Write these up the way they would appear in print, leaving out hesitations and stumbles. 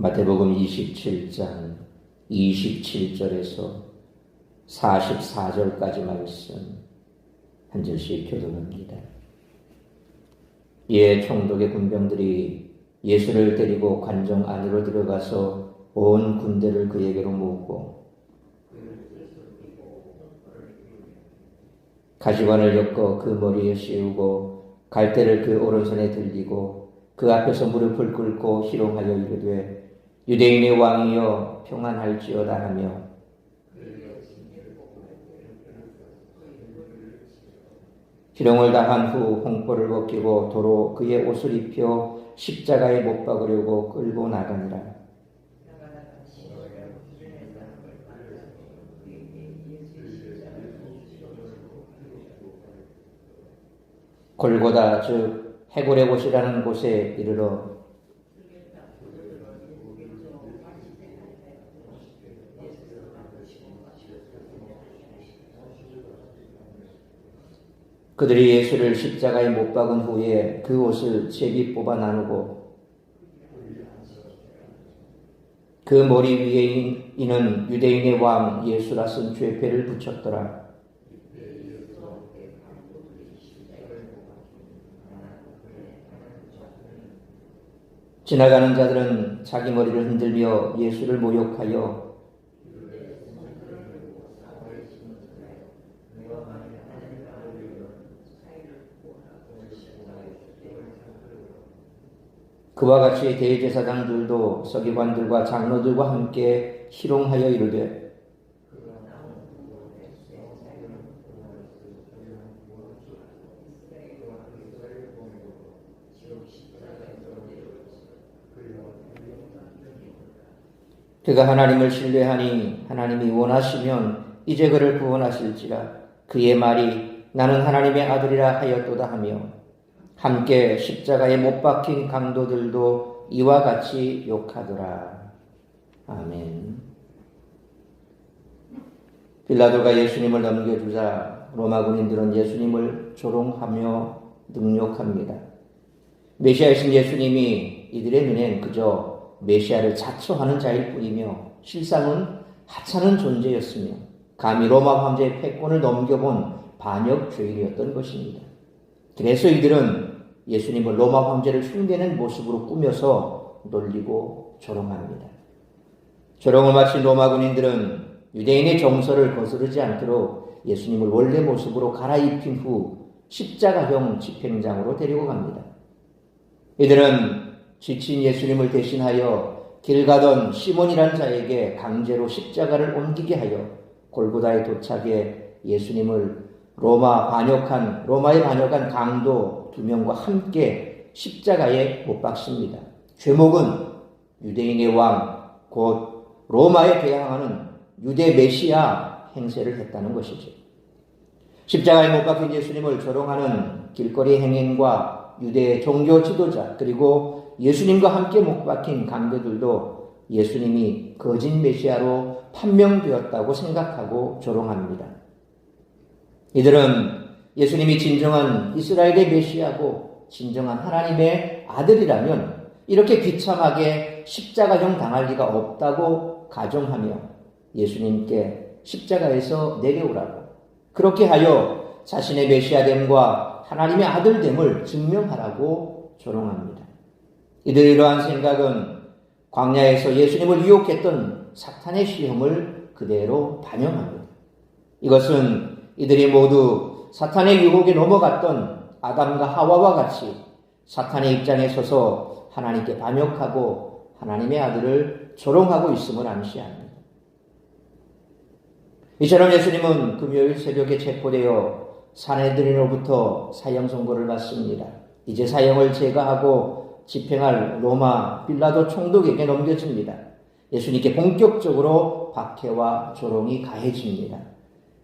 마태복음 27장 27절에서 44절까지 말씀 한 절씩 교독합니다. 이에 총독의 군병들이 예수를 데리고 관정 안으로 들어가서 온 군대를 그에게로 모으고 가시관을 엮어 그 머리에 씌우고 갈대를 그 오른손에 들리고 그 앞에서 무릎을 꿇고 희롱하여 이르되 유대인의 왕이여 평안할지어다 하며 희롱을 당한 후 홍보를 벗기고 도로 그의 옷을 입혀 십자가에 못 박으려고 끌고 나가니라. 골고다 즉 해골의 곳이라는 곳에 이르러 그들이 예수를 십자가에 못 박은 후에 그 옷을 제비 뽑아 나누고 그 머리 위에 이는 유대인의 왕 예수라 쓴 죄패를 붙였더라. 지나가는 자들은 자기 머리를 흔들며 예수를 모욕하여 그와 같이 대제사장들도 서기관들과 장로들과 함께 희롱하여 이르되 그가 하나님을 신뢰하니 하나님이 원하시면 이제 그를 구원하실지라. 그의 말이 나는 하나님의 아들이라 하였도다 하며 함께 십자가에 못 박힌 강도들도 이와 같이 욕하더라. 아멘. 빌라도가 예수님을 넘겨주자 로마 군인들은 예수님을 조롱하며 능욕합니다. 메시아이신 예수님이 이들의 눈엔 그저 메시아를 자처하는 자일 뿐이며 실상은 하찮은 존재였으며 감히 로마 황제의 패권을 넘겨본 반역 죄인이었던 것입니다. 그래서 이들은 예수님을 로마 황제를 흉내낸 모습으로 꾸며서 놀리고 조롱합니다. 조롱을 마친 로마 군인들은 유대인의 정서를 거스르지 않도록 예수님을 원래 모습으로 갈아입힌 후 십자가형 집행장으로 데리고 갑니다. 이들은 지친 예수님을 대신하여 길 가던 시몬이란 자에게 강제로 십자가를 옮기게 하여 골고다에 도착해 예수님을 로마에 반역한 강도 2명과 함께 십자가에 못 박습니다. 죄목은 유대인의 왕, 곧 로마에 대항하는 유대 메시아 행세를 했다는 것이죠. 십자가에 못 박힌 예수님을 조롱하는 길거리 행인과 유대 종교 지도자 그리고 예수님과 함께 못 박힌 강도들도 예수님이 거짓 메시아로 판명되었다고 생각하고 조롱합니다. 이들은 예수님이 진정한 이스라엘의 메시아고 진정한 하나님의 아들이라면 이렇게 비참하게 십자가형 당할 리가 없다고 가정하며 예수님께 십자가에서 내려오라고 그렇게 하여 자신의 메시아됨과 하나님의 아들됨을 증명하라고 조롱합니다. 이들의 이러한 생각은 광야에서 예수님을 유혹했던 사탄의 시험을 그대로 반영합니다. 이것은 이들이 모두 사탄의 유혹에 넘어갔던 아담과 하와와 같이 사탄의 입장에 서서 하나님께 반역하고 하나님의 아들을 조롱하고 있음을 암시합니다. 이처럼 예수님은 금요일 새벽에 체포되어 산헤드린으로부터 사형 선고를 받습니다. 이제 사형을 제거하고 집행할 로마 빌라도 총독에게 넘겨집니다. 예수님께 본격적으로 박해와 조롱이 가해집니다.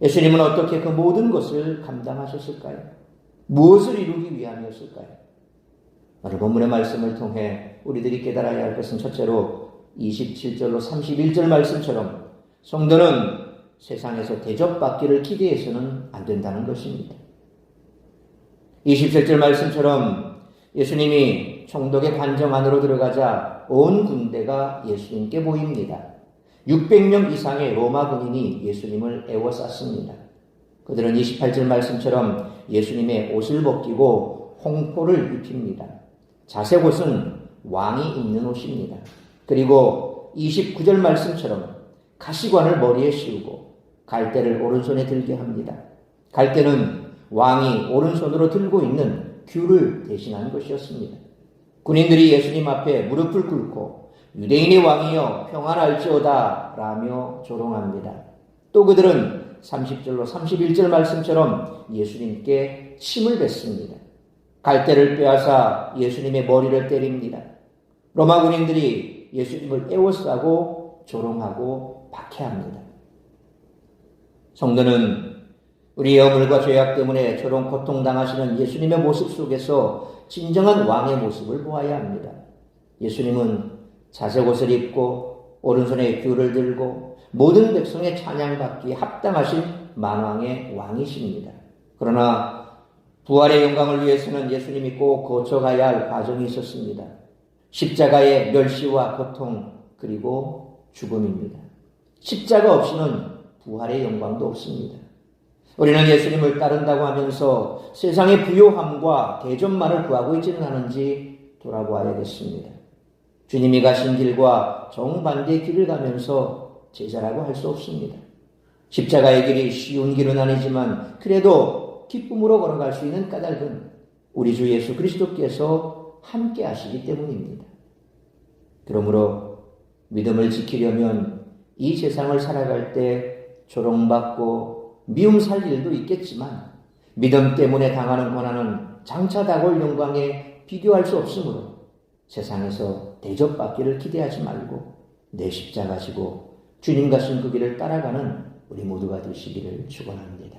예수님은 어떻게 그 모든 것을 감당하셨을까요? 무엇을 이루기 위함이었을까요? 오늘 본문의 말씀을 통해 우리들이 깨달아야 할 것은 첫째로 27절로 31절 말씀처럼 성도는 세상에서 대접받기를 기대해서는 안 된다는 것입니다. 27절 말씀처럼 예수님이 예수님이 총독의 관정 안으로 들어가자 온 군대가 예수님께 보입니다. 600명 이상의 로마 군인이 예수님을 에워쌌습니다. 그들은 28절 말씀처럼 예수님의 옷을 벗기고 홍포를 입힙니다. 자색 옷은 왕이 입는 옷입니다. 그리고 29절 말씀처럼 가시관을 머리에 씌우고 갈대를 오른손에 들게 합니다. 갈대는 왕이 오른손으로 들고 있는 귤을 대신한 것이었습니다. 군인들이 예수님 앞에 무릎을 꿇고 유대인의 왕이여 평안할지어다 라며 조롱합니다. 또 그들은 30절로 31절 말씀처럼 예수님께 침을 뱉습니다. 갈대를 빼앗아 예수님의 머리를 때립니다. 로마 군인들이 예수님을 에워싸고 조롱하고 박해합니다. 성도는 우리의 허물과 죄악 때문에 저런 고통당하시는 예수님의 모습 속에서 진정한 왕의 모습을 보아야 합니다. 예수님은 자색 옷을 입고 오른손에 귤을 들고 모든 백성의 찬양받기에 합당하신 만왕의 왕이십니다. 그러나 부활의 영광을 위해서는 예수님이 꼭 거쳐가야 할 과정이 있었습니다. 십자가의 멸시와 고통 그리고 죽음입니다. 십자가 없이는 부활의 영광도 없습니다. 우리는 예수님을 따른다고 하면서 세상의 부요함과 대접만을 구하고 있지는 않은지 돌아보아야겠습니다. 주님이 가신 길과 정반대의 길을 가면서 제자라고 할 수 없습니다. 십자가의 길이 쉬운 길은 아니지만 그래도 기쁨으로 걸어갈 수 있는 까닭은 우리 주 예수 그리스도께서 함께 하시기 때문입니다. 그러므로 믿음을 지키려면 이 세상을 살아갈 때 조롱받고 미움 살 일도 있겠지만 믿음 때문에 당하는 고난은 장차 다가올 영광에 비교할 수 없으므로 세상에서 대접받기를 기대하지 말고 내 십자가 지고 주님 가신 그 길을 따라가는 우리 모두가 되시기를 축원합니다.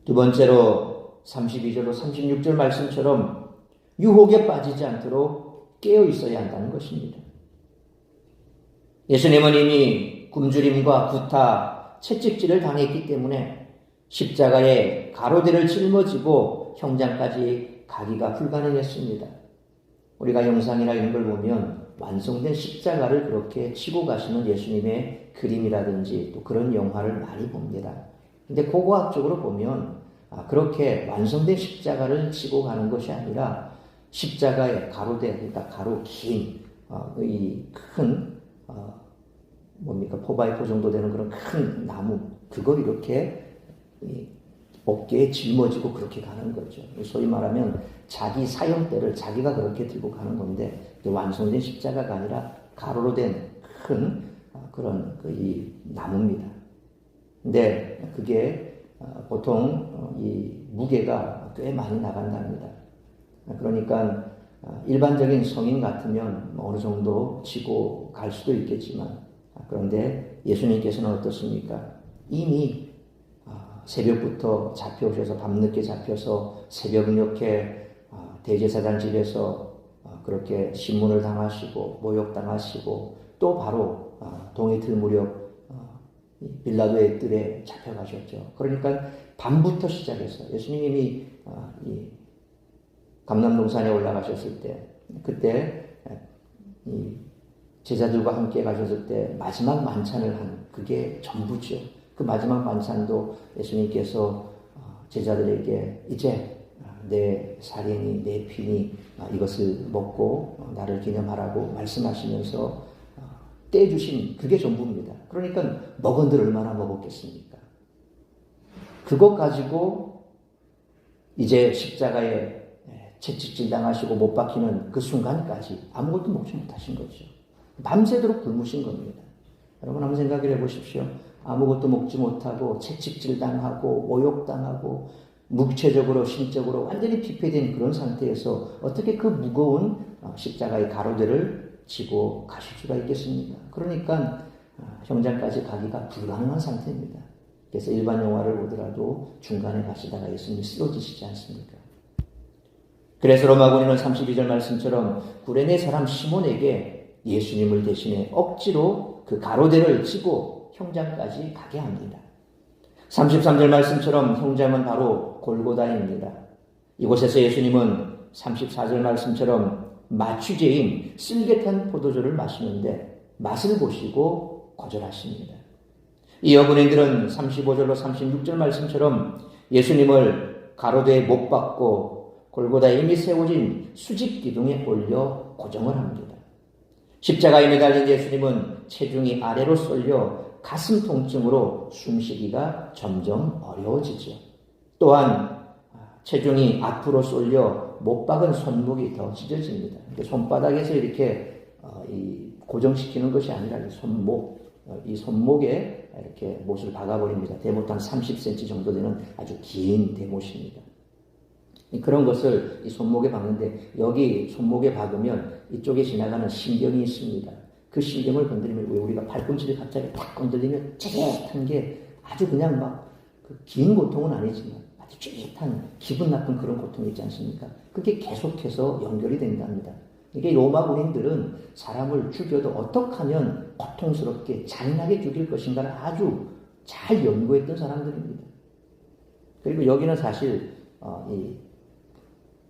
두 번째로 32절로 36절 말씀처럼 유혹에 빠지지 않도록 깨어 있어야 한다는 것입니다. 예수님은 이미 굶주림과 구타, 채찍질을 당했기 때문에 십자가에 가로대를 짊어지고 형장까지 가기가 불가능했습니다. 우리가 영상이나 이런 걸 보면 완성된 십자가를 그렇게 치고 가시는 예수님의 그림이라든지 또 그런 영화를 많이 봅니다. 근데 고고학적으로 보면 그렇게 완성된 십자가를 치고 가는 것이 아니라 십자가의 가로대, 그러니까 가로 긴 이 큰 포바이포 정도 되는 그런 큰 나무 그걸 이렇게 어깨에 짊어지고 그렇게 가는 거죠. 소위 말하면 자기 사형대를 자기가 그렇게 들고 가는 건데 완성된 십자가가 아니라 가로로 된 큰 그런 이 나무입니다. 근데 그게 보통 이 무게가 꽤 많이 나간답니다. 그러니까 일반적인 성인 같으면 어느 정도 지고 갈 수도 있겠지만 그런데 예수님께서는 어떻습니까? 이미 새벽부터 잡혀오셔서 밤늦게 잡혀서 새벽 이렇게 대제사장 집에서 그렇게 신문을 당하시고 모욕당하시고 또 바로 동이틀 무렵 빌라도의 뜰에 잡혀가셨죠. 그러니까 밤부터 시작해서 예수님이 이 감람동산에 올라가셨을 때 그때 이 제자들과 함께 가셨을 때 마지막 만찬을 한 그게 전부죠. 그 마지막 만찬도 예수님께서 제자들에게 이제 내 살인이 내 피니 이것을 먹고 나를 기념하라고 말씀하시면서 떼주신 그게 전부입니다. 그러니까 먹은들 얼마나 먹었겠습니까? 그것 가지고 이제 십자가에 채찍질 당하시고 못 박히는 그 순간까지 아무것도 먹지 못하신 거죠. 밤새도록 굶으신 겁니다. 여러분 한번 생각을 해보십시오. 아무것도 먹지 못하고 채찍질 당하고 모욕당하고 육체적으로 신적으로 완전히 피폐된 그런 상태에서 어떻게 그 무거운 십자가의 가로대를 지고 가실 수가 있겠습니까? 그러니까 형장까지 가기가 불가능한 상태입니다. 그래서 일반 영화를 보더라도 중간에 가시다가 예수님이 쓰러지시지 않습니까? 그래서 로마 군인은 32절 말씀처럼 구레네 사람 시몬에게 예수님을 대신해 억지로 그 가로대를 치고 형장까지 가게 합니다. 33절 말씀처럼 형장은 바로 골고다입니다. 이곳에서 예수님은 34절 말씀처럼 마취제인 쓸개탄 포도주를 마시는데 맛을 보시고 거절하십니다. 이 어부인들은 35절로 36절 말씀처럼 예수님을 가로대에 못 박고 골고다에 이미 세워진 수직 기둥에 올려 고정을 합니다. 십자가에 매달린 예수님은 체중이 아래로 쏠려 가슴 통증으로 숨쉬기가 점점 어려워지죠. 또한 체중이 앞으로 쏠려 못 박은 손목이 더 찢어집니다. 손바닥에서 이렇게 고정시키는 것이 아니라 이 손목에 이렇게 못을 박아버립니다. 대못 한 30cm 정도 되는 아주 긴 대못입니다. 그런 것을 이 손목에 박는데 여기 손목에 박으면 이쪽에 지나가는 신경이 있습니다. 그 신경을 건드리면 왜 우리가 팔꿈치를 갑자기 탁 건드리면 찌릿한 게 아주 그냥 막 그 긴 고통은 아니지만 아주 찌릿한 기분 나쁜 그런 고통이 있지 않습니까? 그게 계속해서 연결이 된답니다. 이게 로마 군인들은 사람을 죽여도 어떻게 하면 고통스럽게 잔인하게 죽일 것인가를 아주 잘 연구했던 사람들입니다. 그리고 여기는 사실 이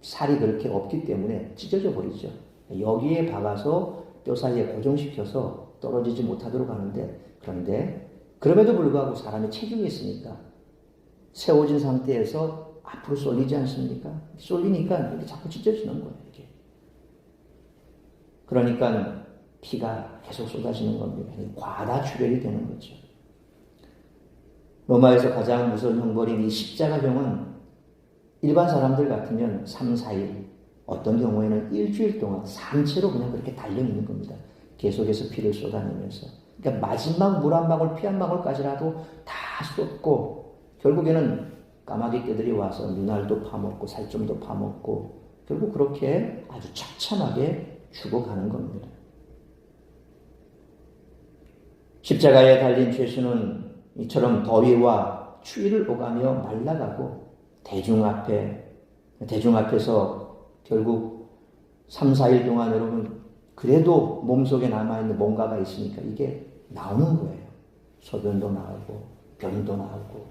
살이 그렇게 없기 때문에 찢어져 버리죠. 여기에 박아서 뼈 사이에 고정시켜서 떨어지지 못하도록 하는데, 그런데 그럼에도 불구하고 사람의 체중이 있으니까 세워진 상태에서 앞으로 쏠리지 않습니까? 쏠리니까 이렇게 자꾸 찢어지는 거예요. 이렇게. 그러니까 피가 계속 쏟아지는 겁니다. 과다 출혈이 되는 거죠. 로마에서 가장 무서운 형벌인 이 십자가형은 일반 사람들 같으면 3, 4일, 어떤 경우에는 일주일 동안 산채로 그냥 그렇게 달려있는 겁니다. 계속해서 피를 쏟아내면서. 그러니까 마지막 물 한 방울, 피 한 방울까지라도 다 쏟고, 결국에는 까마귀 떼들이 와서 눈알도 파먹고, 살점도 파먹고, 결국 그렇게 아주 처참하게 죽어가는 겁니다. 십자가에 달린 죄수는 이처럼 더위와 추위를 오가며 말라가고 대중 앞에서 결국 3, 4일 동안 여러분 그래도 몸속에 남아있는 뭔가가 있으니까 이게 나오는 거예요. 소변도 나오고 변도 나오고.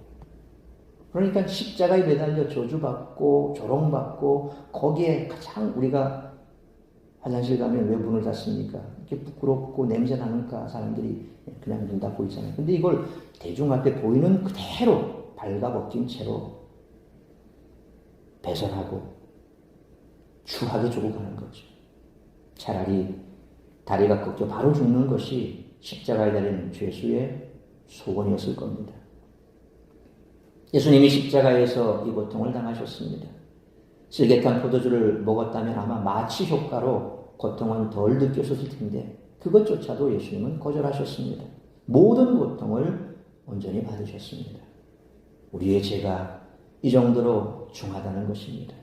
그러니까 십자가에 매달려 저주받고 조롱받고 거기에 가장 우리가 화장실 가면 왜 문을 닫습니까? 이렇게 부끄럽고 냄새 나니까 사람들이 그냥 문 닫고 있잖아요. 근데 이걸 대중 앞에 보이는 그대로 발가벗긴 채로 배설하고 추하게 죽어가는 거죠. 차라리 다리가 꺾여 바로 죽는 것이 십자가에 달린 죄수의 소원이었을 겁니다. 예수님이 십자가에서 이 고통을 당하셨습니다. 쓸개탄 포도주를 먹었다면 아마 마취 효과로 고통은 덜 느껴졌을 텐데 그것조차도 예수님은 거절하셨습니다. 모든 고통을 온전히 받으셨습니다. 우리의 죄가 이 정도로 중하다는 것입니다.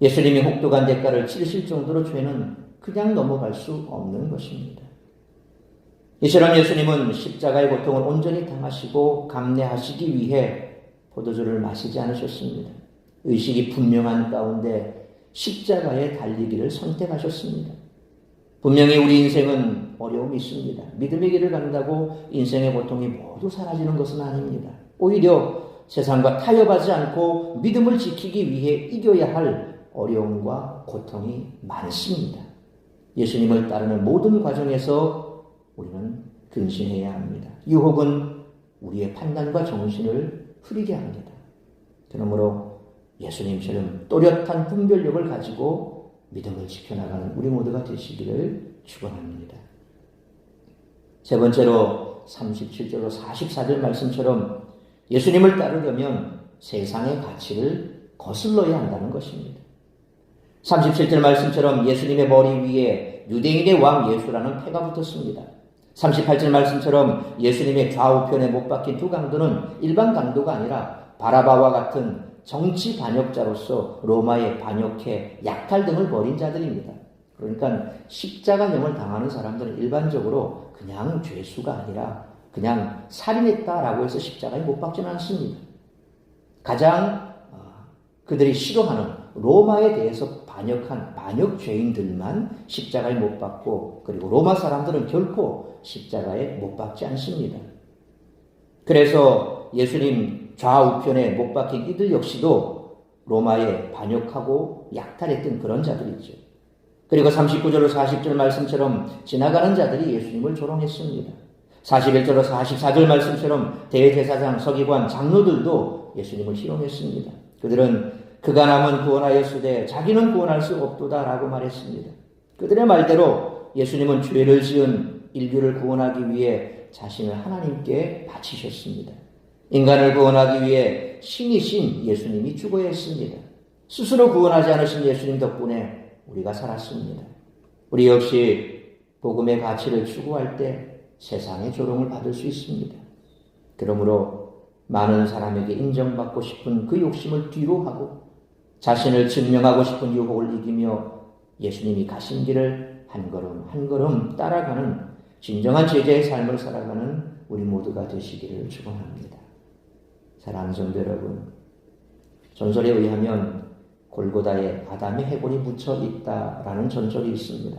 예수님이 혹독한 대가를 치르실 정도로 죄는 그냥 넘어갈 수 없는 것입니다. 이처럼 예수님은 십자가의 고통을 온전히 당하시고 감내하시기 위해 포도주를 마시지 않으셨습니다. 의식이 분명한 가운데 십자가에 달리기를 선택하셨습니다. 분명히 우리 인생은 어려움이 있습니다. 믿음의 길을 간다고 인생의 고통이 모두 사라지는 것은 아닙니다. 오히려 세상과 타협하지 않고 믿음을 지키기 위해 이겨야 할 어려움과 고통이 많습니다. 예수님을 따르는 모든 과정에서 우리는 근신해야 합니다. 유혹은 우리의 판단과 정신을 흐리게 합니다. 그러므로 예수님처럼 또렷한 분별력을 가지고 믿음을 지켜나가는 우리 모두가 되시기를 축원합니다. 세 번째로 37절로 44절 말씀처럼 예수님을 따르려면 세상의 가치를 거슬러야 한다는 것입니다. 37절 말씀처럼 예수님의 머리 위에 유대인의 왕 예수라는 패가 붙었습니다. 38절 말씀처럼 예수님의 좌우편에 못 박힌 두 강도는 일반 강도가 아니라 바라바와 같은 정치 반역자로서 로마에 반역해 약탈 등을 벌인 자들입니다. 그러니까 십자가형을 당하는 사람들은 일반적으로 그냥 죄수가 아니라 그냥 살인했다라고 해서 십자가에 못 박지는 않습니다. 가장 그들이 싫어하는 로마에 대해서 반역한 반역죄인들만 십자가에 못 박고, 그리고 로마 사람들은 결코 십자가에 못 박지 않습니다. 그래서 예수님 좌우편에 못 박힌 이들 역시도 로마에 반역하고 약탈했던 그런 자들이죠. 그리고 39절로 40절 말씀처럼 지나가는 자들이 예수님을 조롱했습니다. 41절로 44절 말씀처럼 대제사장, 서기관, 장로들도 예수님을 희롱했습니다. 그들은 그가 남은 구원하였으되 자기는 구원할 수 없도다라고 말했습니다. 그들의 말대로 예수님은 죄를 지은 인류를 구원하기 위해 자신을 하나님께 바치셨습니다. 인간을 구원하기 위해 신이신 예수님이 죽어야 했습니다. 스스로 구원하지 않으신 예수님 덕분에 우리가 살았습니다. 우리 역시 복음의 가치를 추구할 때 세상의 조롱을 받을 수 있습니다. 그러므로 많은 사람에게 인정받고 싶은 그 욕심을 뒤로 하고 자신을 증명하고 싶은 유혹을 이기며 예수님이 가신 길을 한 걸음 한 걸음 따라가는 진정한 제자의 삶을 살아가는 우리 모두가 되시기를 축원합니다. 사랑하는 성도 여러분, 전설에 의하면 골고다에 아담의 해골이 묻혀 있다라는 전설이 있습니다.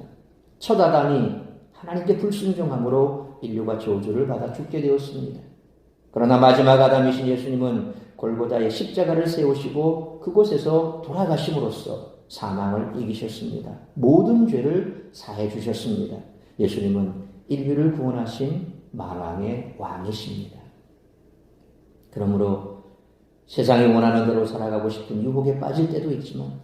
첫 아담이 하나님께 불순종함으로 인류가 저주를 받아 죽게 되었습니다. 그러나 마지막 아담이신 예수님은 골고다에 십자가를 세우시고 그곳에서 돌아가심으로써 사망을 이기셨습니다. 모든 죄를 사해 주셨습니다. 예수님은 인류를 구원하신 만왕의 왕이십니다. 그러므로 세상이 원하는 대로 살아가고 싶은 유혹에 빠질 때도 있지만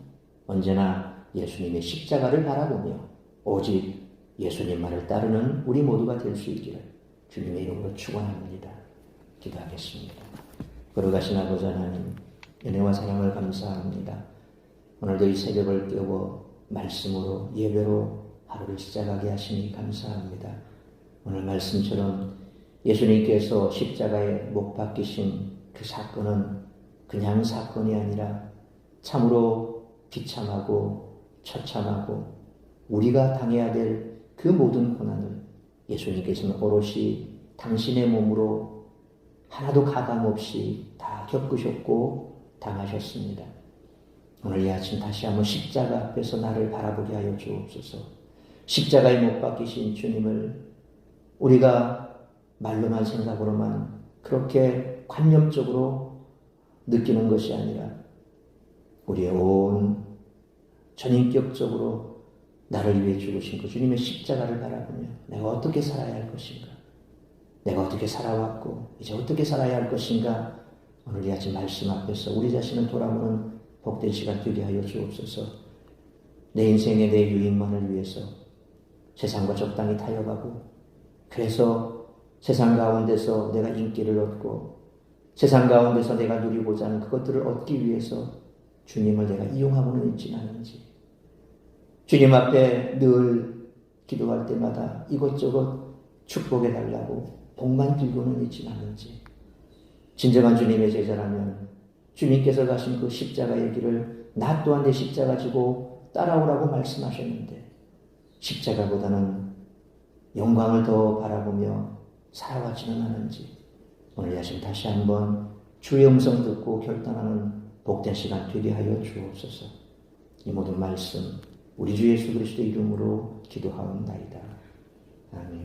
언제나 예수님의 십자가를 바라보며 오직 예수님만을 따르는 우리 모두가 될 수 있기를 주님의 이름으로 축원합니다. 기도하겠습니다. 걸어가신 아버지 하나님, 은혜와 사랑을 감사합니다. 오늘도 이 새벽을 깨워 말씀으로 예배로 하루를 시작하게 하시니 감사합니다. 오늘 말씀처럼 예수님께서 십자가에 못 박히신 그 사건은 그냥 사건이 아니라 참으로 비참하고 처참하고 우리가 당해야 될 그 모든 고난을 예수님께서는 오롯이 당신의 몸으로 하나도 가감 없이 다 겪으셨고 당하셨습니다. 오늘 이 아침 다시 한번 십자가 앞에서 나를 바라보게 하여 주옵소서. 십자가에 못 박히신 주님을 우리가 말로만 생각으로만 그렇게 관념적으로 느끼는 것이 아니라 우리의 온 전인격적으로 나를 위해 죽으신 그 주님의 십자가를 바라보며 내가 어떻게 살아야 할 것인가, 내가 어떻게 살아왔고 이제 어떻게 살아야 할 것인가, 오늘 이 아침 말씀 앞에서 우리 자신을 돌아보는 복된 시간 되게 하여 주옵소서. 내 인생의 내 유익만을 위해서 세상과 적당히 타협하고 그래서 세상 가운데서 내가 인기를 얻고 세상 가운데서 내가 누리고자 하는 그것들을 얻기 위해서 주님을 내가 이용하고는 있지는 않은지, 주님 앞에 늘 기도할 때마다 이것저것 축복해달라고 복만 빌고는 있지는 않은지, 진정한 주님의 제자라면 주님께서 가신 그 십자가의 길을 나 또한 내 십자가 지고 따라오라고 말씀하셨는데 십자가보다는 영광을 더 바라보며 살아왔지는 않은지, 오늘 야심 다시 한번 주의 음성 듣고 결단하는 복된 시간 되게 하여 주옵소서. 이 모든 말씀 우리 주 예수 그리스도 이름으로 기도하옵나이다. 아멘.